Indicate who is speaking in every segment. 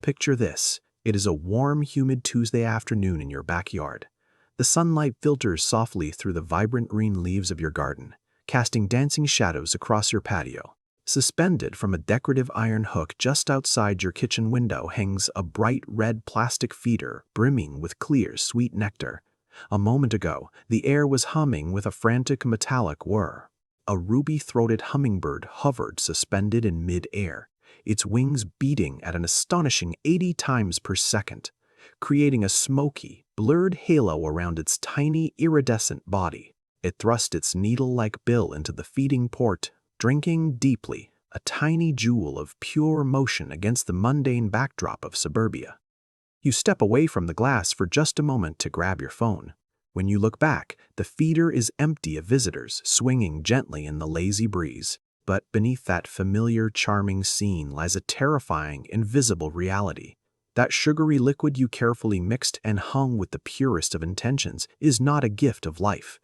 Speaker 1: Picture this. It is a warm, humid Tuesday afternoon in your backyard. The sunlight filters softly through the vibrant green leaves of your garden, casting dancing shadows across your patio. Suspended from a decorative iron hook just outside your kitchen window hangs a bright red plastic feeder brimming with clear, sweet nectar. A moment ago, the air was humming with a frantic metallic whir. A ruby-throated hummingbird hovered suspended in mid-air, its wings beating at an astonishing 80 times per second, creating a smoky, blurred halo around its tiny, iridescent body. It thrust its needle-like bill into the feeding port, drinking deeply, a tiny jewel of pure motion against the mundane backdrop of suburbia. You step away from the glass for just a moment to grab your phone. When you look back, the feeder is empty of visitors, swinging gently in the lazy breeze. But beneath that familiar, charming scene lies a terrifying, invisible reality. That sugary liquid you carefully mixed and hung with the purest of intentions is not a gift of life.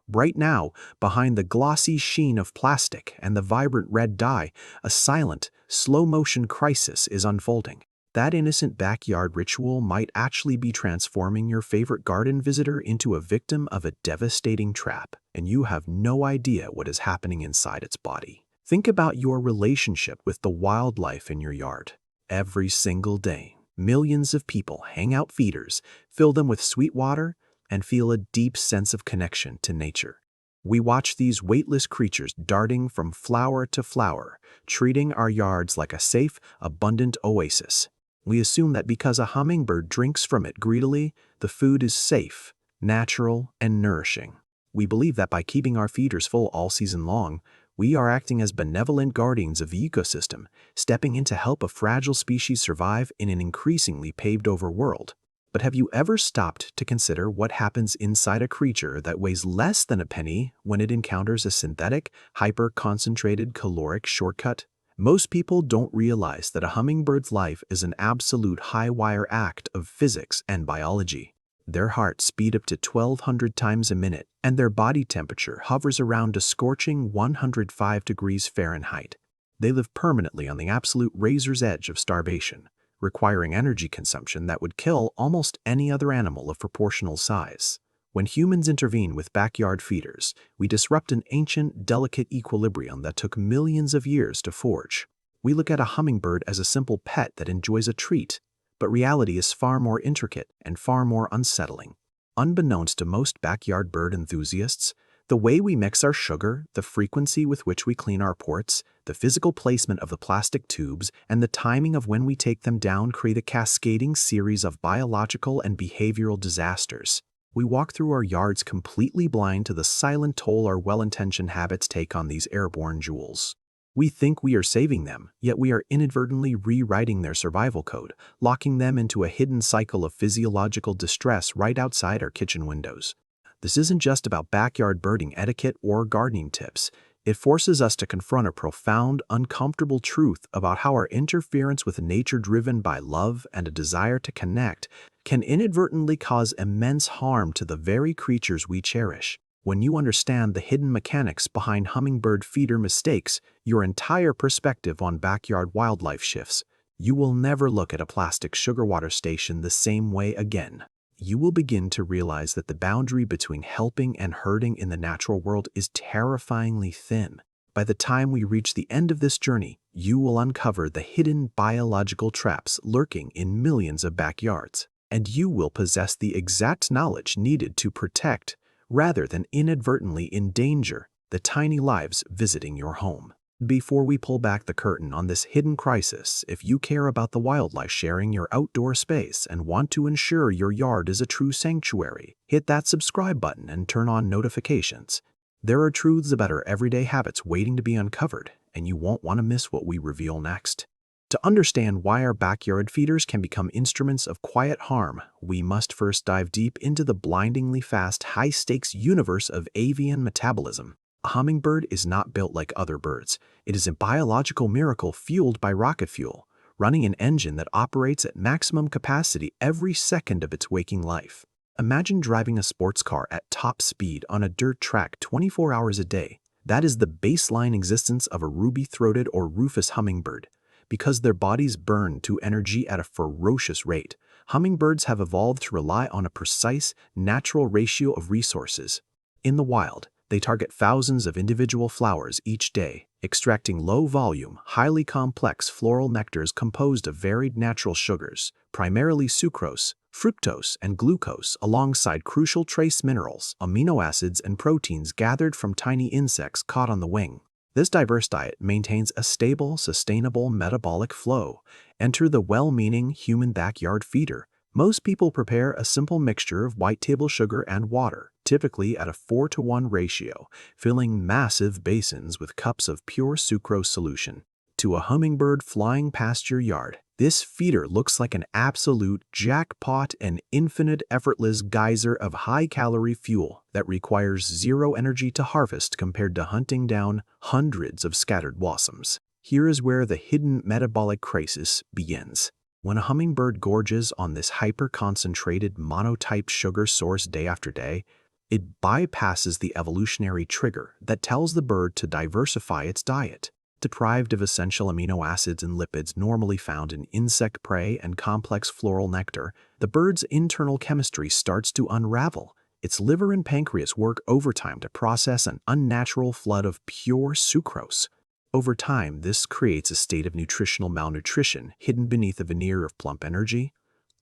Speaker 1: Right now, behind the glossy sheen of plastic and the vibrant red dye, a silent, slow-motion crisis is unfolding. That innocent backyard ritual might actually be transforming your favorite garden visitor into a victim of a devastating trap, and you have no idea what is happening inside its body. Think about your relationship with the wildlife in your yard. Every single day, millions of people hang out feeders, fill them with sweet water, and feel a deep sense of connection to nature. We watch these weightless creatures darting from flower to flower, treating our yards like a safe, abundant oasis. We assume that because a hummingbird drinks from it greedily, the food is safe, natural, and nourishing. We believe that by keeping our feeders full all season long, we are acting as benevolent guardians of the ecosystem, stepping in to help a fragile species survive in an increasingly paved-over world. But have you ever stopped to consider what happens inside a creature that weighs less than a penny when it encounters a synthetic, hyper-concentrated caloric shortcut? Most people don't realize that a hummingbird's life is an absolute high-wire act of physics and biology. Their hearts speed up to 1,200 times a minute, and their body temperature hovers around a scorching 105 degrees Fahrenheit. They live permanently on the absolute razor's edge of starvation, requiring energy consumption that would kill almost any other animal of proportional size. When humans intervene with backyard feeders, we disrupt an ancient, delicate equilibrium that took millions of years to forge. We look at a hummingbird as a simple pet that enjoys a treat, but reality is far more intricate and far more unsettling. Unbeknownst to most backyard bird enthusiasts, the way we mix our sugar, the frequency with which we clean our ports, the physical placement of the plastic tubes, and the timing of when we take them down create a cascading series of biological and behavioral disasters. We walk through our yards completely blind to the silent toll our well-intentioned habits take on these airborne jewels. We think we are saving them, yet we are inadvertently rewriting their survival code, locking them into a hidden cycle of physiological distress right outside our kitchen windows. This isn't just about backyard birding etiquette or gardening tips. It forces us to confront a profound, uncomfortable truth about how our interference with nature driven by love and a desire to connect can inadvertently cause immense harm to the very creatures we cherish. When you understand the hidden mechanics behind hummingbird feeder mistakes, your entire perspective on backyard wildlife shifts. You will never look at a plastic sugar water station the same way again. You will begin to realize that the boundary between helping and hurting in the natural world is terrifyingly thin. By the time we reach the end of this journey, you will uncover the hidden biological traps lurking in millions of backyards, and you will possess the exact knowledge needed to protect, rather than inadvertently endanger, the tiny lives visiting your home. Before we pull back the curtain on this hidden crisis, if you care about the wildlife sharing your outdoor space and want to ensure your yard is a true sanctuary, hit that subscribe button and turn on notifications. There are truths about our everyday habits waiting to be uncovered, and you won't want to miss what we reveal next. To understand why our backyard feeders can become instruments of quiet harm, we must first dive deep into the blindingly fast, high-stakes universe of avian metabolism. A hummingbird is not built like other birds. It is a biological miracle fueled by rocket fuel, running an engine that operates at maximum capacity every second of its waking life. Imagine driving a sports car at top speed on a dirt track 24 hours a day. That is the baseline existence of a ruby-throated or rufous hummingbird. Because their bodies burn to energy at a ferocious rate, hummingbirds have evolved to rely on a precise, natural ratio of resources. In the wild, they target thousands of individual flowers each day, extracting low-volume, highly complex floral nectars composed of varied natural sugars, primarily sucrose, fructose, and glucose, alongside crucial trace minerals, amino acids, and proteins gathered from tiny insects caught on the wing. This diverse diet maintains a stable, sustainable metabolic flow. Enter the well-meaning human backyard feeder. Most people prepare a simple mixture of white table sugar and water, typically at a 4-to-1 ratio, filling massive basins with cups of pure sucrose solution. To a hummingbird flying past your yard, this feeder looks like an absolute jackpot, an infinite effortless geyser of high-calorie fuel that requires zero energy to harvest compared to hunting down hundreds of scattered blossoms. Here is where the hidden metabolic crisis begins. When a hummingbird gorges on this hyper-concentrated monotype sugar source day after day, it bypasses the evolutionary trigger that tells the bird to diversify its diet. Deprived of essential amino acids and lipids normally found in insect prey and complex floral nectar, the bird's internal chemistry starts to unravel. Its liver and pancreas work overtime to process an unnatural flood of pure sucrose. Over time, this creates a state of nutritional malnutrition hidden beneath a veneer of plump energy.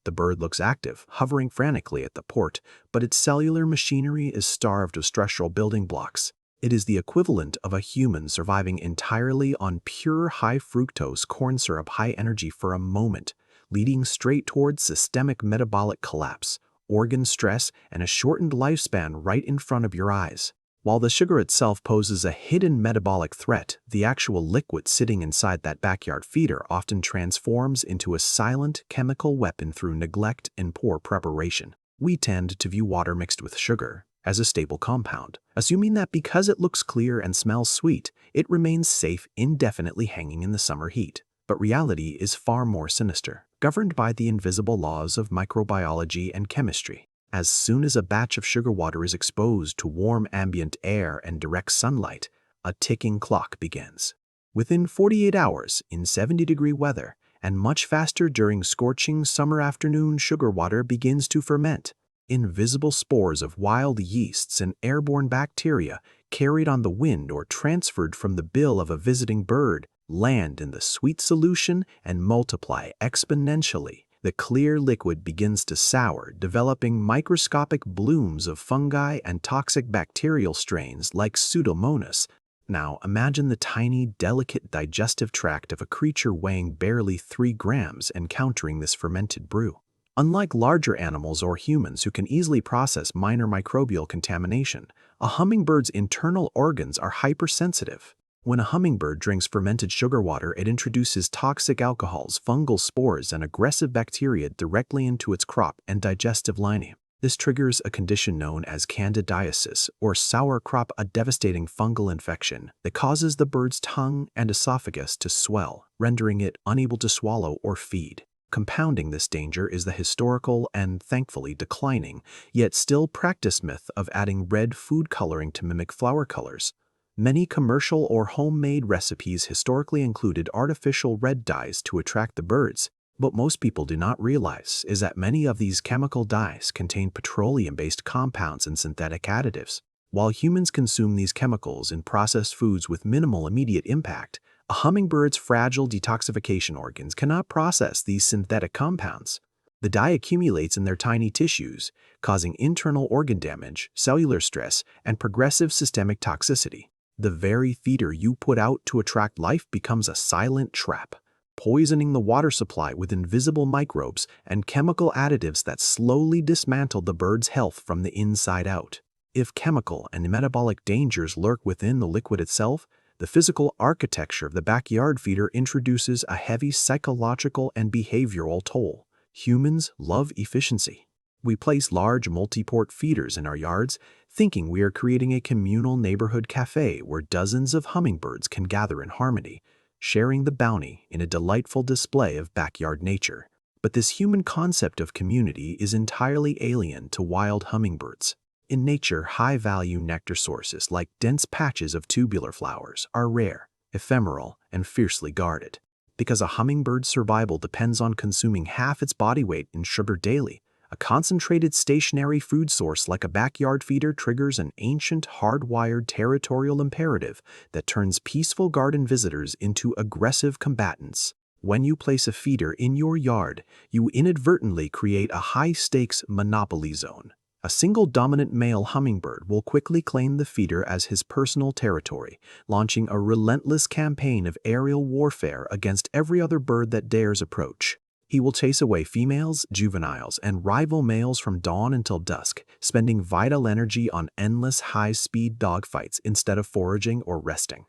Speaker 1: The bird looks active, hovering frantically at the port, but its cellular machinery is starved of structural building blocks. It is the equivalent of a human surviving entirely on pure high-fructose corn syrup high energy for a moment, leading straight towards systemic metabolic collapse, organ stress, and a shortened lifespan right in front of your eyes. While the sugar itself poses a hidden metabolic threat, the actual liquid sitting inside that backyard feeder often transforms into a silent chemical weapon through neglect and poor preparation. We tend to view water mixed with sugar as a stable compound, assuming that because it looks clear and smells sweet, it remains safe indefinitely hanging in the summer heat. But reality is far more sinister, governed by the invisible laws of microbiology and chemistry. As soon as a batch of sugar water is exposed to warm ambient air and direct sunlight, a ticking clock begins. Within 48 hours, in 70-degree weather, and much faster during scorching summer afternoon, sugar water begins to ferment. Invisible spores of wild yeasts and airborne bacteria, carried on the wind or transferred from the bill of a visiting bird, land in the sweet solution and multiply exponentially. The clear liquid begins to sour, developing microscopic blooms of fungi and toxic bacterial strains like Pseudomonas. Now imagine the tiny, delicate digestive tract of a creature weighing barely 3 grams encountering this fermented brew. Unlike larger animals or humans who can easily process minor microbial contamination, a hummingbird's internal organs are hypersensitive. When a hummingbird drinks fermented sugar water, it introduces toxic alcohols, fungal spores, and aggressive bacteria directly into its crop and digestive lining. This triggers a condition known as candidiasis, or sour crop, a devastating fungal infection that causes the bird's tongue and esophagus to swell, rendering it unable to swallow or feed. Compounding this danger is the historical and thankfully declining, yet still practiced myth of adding red food coloring to mimic flower colors. Many commercial or homemade recipes historically included artificial red dyes to attract the birds. What most people do not realize is that many of these chemical dyes contain petroleum-based compounds and synthetic additives. While humans consume these chemicals in processed foods with minimal immediate impact, a hummingbird's fragile detoxification organs cannot process these synthetic compounds. The dye accumulates in their tiny tissues, causing internal organ damage, cellular stress, and progressive systemic toxicity. The very feeder you put out to attract life becomes a silent trap, poisoning the water supply with invisible microbes and chemical additives that slowly dismantle the bird's health from the inside out. If chemical and metabolic dangers lurk within the liquid itself, the physical architecture of the backyard feeder introduces a heavy psychological and behavioral toll. Humans love efficiency. We place large multi-port feeders in our yards, thinking we are creating a communal neighborhood cafe where dozens of hummingbirds can gather in harmony, sharing the bounty in a delightful display of backyard nature. But this human concept of community is entirely alien to wild hummingbirds. In nature, high-value nectar sources like dense patches of tubular flowers are rare, ephemeral, and fiercely guarded. Because a hummingbird's survival depends on consuming half its body weight in sugar daily, a concentrated stationary food source like a backyard feeder triggers an ancient, hardwired territorial imperative that turns peaceful garden visitors into aggressive combatants. When you place a feeder in your yard, you inadvertently create a high-stakes monopoly zone. A single dominant male hummingbird will quickly claim the feeder as his personal territory, launching a relentless campaign of aerial warfare against every other bird that dares approach. He will chase away females, juveniles, and rival males from dawn until dusk, spending vital energy on endless high-speed dogfights instead of foraging or resting.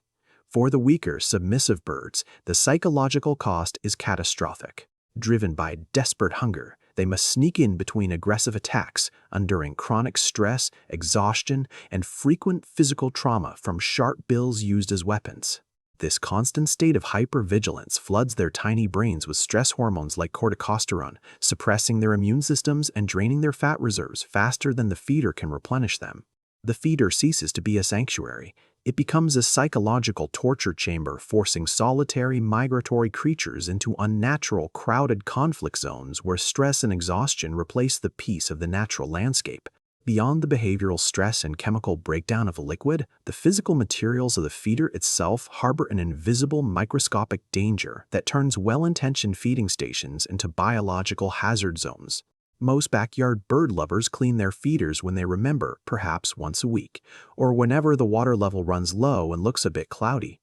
Speaker 1: For the weaker, submissive birds, the psychological cost is catastrophic. Driven by desperate hunger, they must sneak in between aggressive attacks, enduring chronic stress, exhaustion, and frequent physical trauma from sharp bills used as weapons. This constant state of hypervigilance floods their tiny brains with stress hormones like corticosterone, suppressing their immune systems and draining their fat reserves faster than the feeder can replenish them. The feeder ceases to be a sanctuary. It becomes a psychological torture chamber, forcing solitary migratory creatures into unnatural, crowded conflict zones where stress and exhaustion replace the peace of the natural landscape. Beyond the behavioral stress and chemical breakdown of a liquid, the physical materials of the feeder itself harbor an invisible microscopic danger that turns well-intentioned feeding stations into biological hazard zones. Most backyard bird lovers clean their feeders when they remember, perhaps once a week, or whenever the water level runs low and looks a bit cloudy.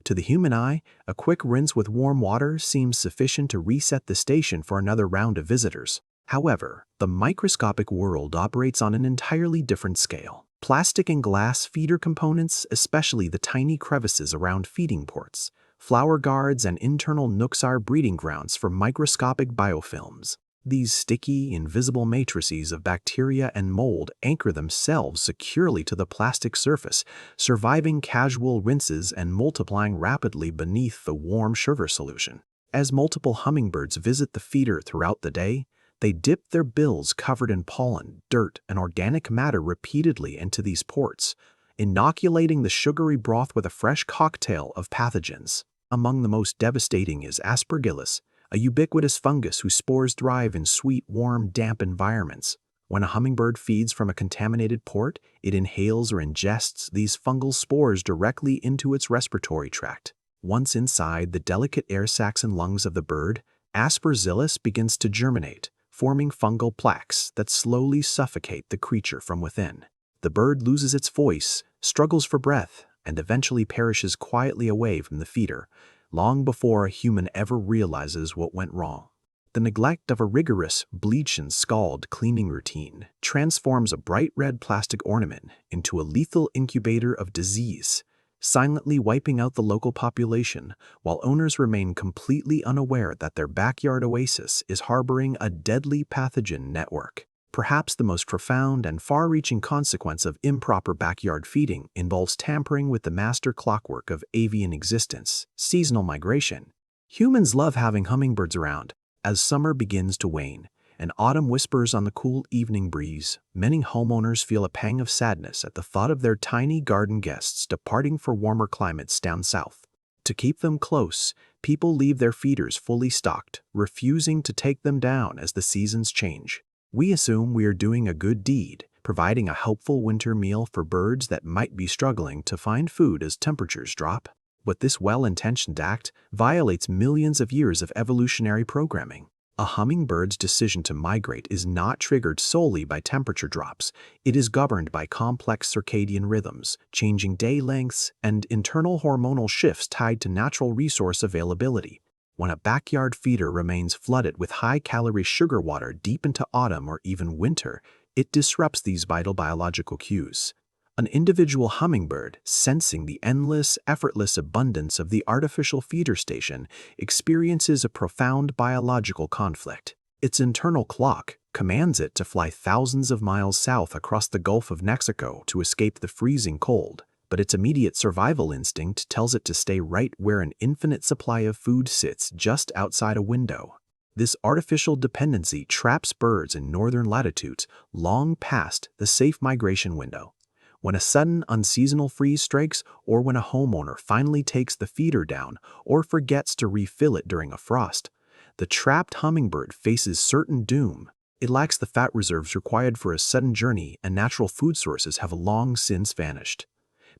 Speaker 1: To the human eye, a quick rinse with warm water seems sufficient to reset the station for another round of visitors. However, the microscopic world operates on an entirely different scale. Plastic and glass feeder components, especially the tiny crevices around feeding ports, flower guards, and internal nooks are breeding grounds for microscopic biofilms. These sticky, invisible matrices of bacteria and mold anchor themselves securely to the plastic surface, surviving casual rinses and multiplying rapidly beneath the warm sugar solution. As multiple hummingbirds visit the feeder throughout the day, they dip their bills covered in pollen, dirt, and organic matter repeatedly into these ports, inoculating the sugary broth with a fresh cocktail of pathogens. Among the most devastating is Aspergillus, a ubiquitous fungus whose spores thrive in sweet, warm, damp environments. When a hummingbird feeds from a contaminated port, it inhales or ingests these fungal spores directly into its respiratory tract. Once inside the delicate air sacs and lungs of the bird, Aspergillus begins to germinate, forming fungal plaques that slowly suffocate the creature from within. The bird loses its voice, struggles for breath, and eventually perishes quietly away from the feeder, long before a human ever realizes what went wrong. The neglect of a rigorous bleach and scald cleaning routine transforms a bright red plastic ornament into a lethal incubator of disease, silently wiping out the local population while owners remain completely unaware that their backyard oasis is harboring a deadly pathogen network. Perhaps the most profound and far-reaching consequence of improper backyard feeding involves tampering with the master clockwork of avian existence, seasonal migration. Humans love having hummingbirds around. As summer begins to wane and autumn whispers on the cool evening breeze, many homeowners feel a pang of sadness at the thought of their tiny garden guests departing for warmer climates down south. To keep them close, people leave their feeders fully stocked, refusing to take them down as the seasons change. We assume we are doing a good deed, providing a helpful winter meal for birds that might be struggling to find food as temperatures drop. But this well-intentioned act violates millions of years of evolutionary programming. A hummingbird's decision to migrate is not triggered solely by temperature drops. It is governed by complex circadian rhythms, changing day lengths, and internal hormonal shifts tied to natural resource availability. When a backyard feeder remains flooded with high-calorie sugar water deep into autumn or even winter, it disrupts these vital biological cues. An individual hummingbird, sensing the endless, effortless abundance of the artificial feeder station, experiences a profound biological conflict. Its internal clock commands it to fly thousands of miles south across the Gulf of Mexico to escape the freezing cold, but its immediate survival instinct tells it to stay right where an infinite supply of food sits just outside a window. This artificial dependency traps birds in northern latitudes long past the safe migration window. When a sudden unseasonal freeze strikes, or when a homeowner finally takes the feeder down or forgets to refill it during a frost, the trapped hummingbird faces certain doom. It lacks the fat reserves required for a sudden journey, and natural food sources have long since vanished.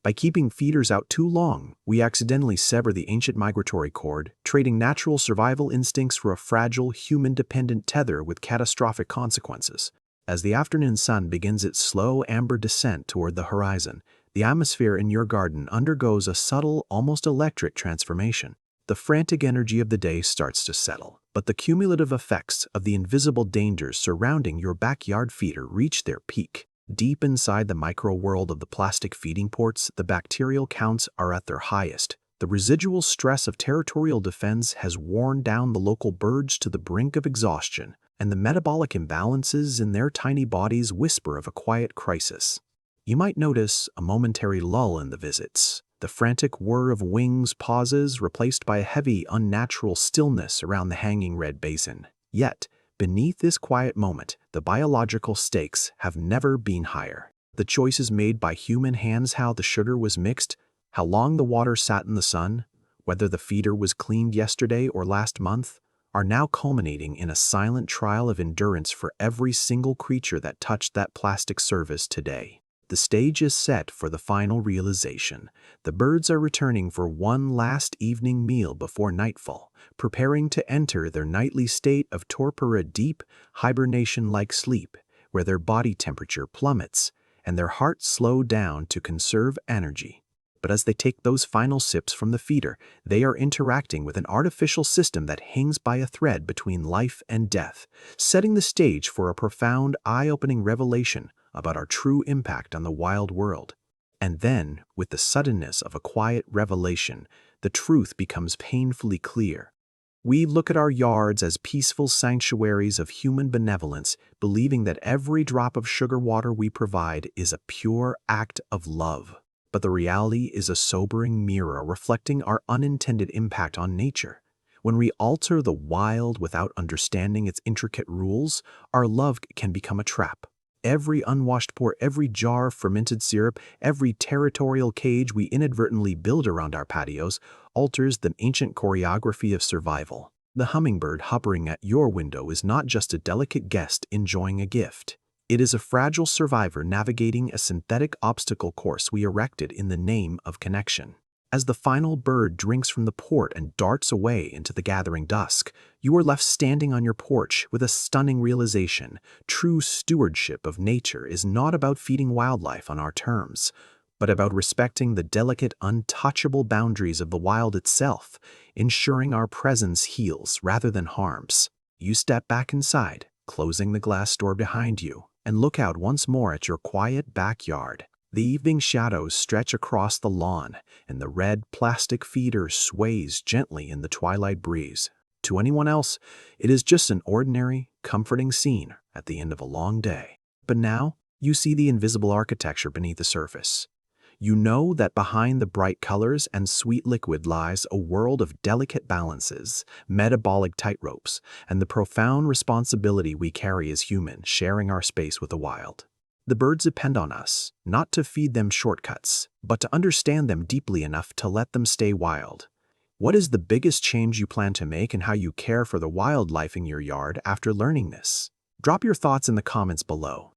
Speaker 1: By keeping feeders out too long, we accidentally sever the ancient migratory cord, trading natural survival instincts for a fragile, human-dependent tether with catastrophic consequences. As the afternoon sun begins its slow amber descent toward the horizon, the atmosphere in your garden undergoes a subtle, almost electric transformation. The frantic energy of the day starts to settle, but the cumulative effects of the invisible dangers surrounding your backyard feeder reach their peak. Deep inside the micro-world of the plastic feeding ports, the bacterial counts are at their highest. The residual stress of territorial defense has worn down the local birds to the brink of exhaustion, and the metabolic imbalances in their tiny bodies whisper of a quiet crisis. You might notice a momentary lull in the visits. The frantic whir of wings pauses, replaced by a heavy, unnatural stillness around the hanging red basin. Yet, beneath this quiet moment, the biological stakes have never been higher. The choices made by human hands, how the sugar was mixed, how long the water sat in the sun, whether the feeder was cleaned yesterday or last month, are now culminating in a silent trial of endurance for every single creature that touched that plastic service today. The stage is set for the final realization. The birds are returning for one last evening meal before nightfall, preparing to enter their nightly state of torpor, a deep, hibernation-like sleep, where their body temperature plummets and their hearts slow down to conserve energy. But as they take those final sips from the feeder, they are interacting with an artificial system that hangs by a thread between life and death, setting the stage for a profound, eye-opening revelation about our true impact on the wild world. And then, with the suddenness of a quiet revelation, the truth becomes painfully clear. We look at our yards as peaceful sanctuaries of human benevolence, believing that every drop of sugar water we provide is a pure act of love. But the reality is a sobering mirror reflecting our unintended impact on nature. When we alter the wild without understanding its intricate rules, our love can become a trap. Every unwashed pour, every jar of fermented syrup, every territorial cage we inadvertently build around our patios alters the ancient choreography of survival. The hummingbird hovering at your window is not just a delicate guest enjoying a gift. It is a fragile survivor navigating a synthetic obstacle course we erected in the name of connection. As the final bird drinks from the port and darts away into the gathering dusk, you are left standing on your porch with a stunning realization. True stewardship of nature is not about feeding wildlife on our terms, but about respecting the delicate, untouchable boundaries of the wild itself, ensuring our presence heals rather than harms. You step back inside, closing the glass door behind you, and look out once more at your quiet backyard. The evening shadows stretch across the lawn, and the red plastic feeder sways gently in the twilight breeze. To anyone else, it is just an ordinary, comforting scene at the end of a long day. But now, you see the invisible architecture beneath the surface. You know that behind the bright colors and sweet liquid lies a world of delicate balances, metabolic tightropes, and the profound responsibility we carry as humans, sharing our space with the wild. The birds depend on us, not to feed them shortcuts, but to understand them deeply enough to let them stay wild. What is the biggest change you plan to make in how you care for the wildlife in your yard after learning this? Drop your thoughts in the comments below.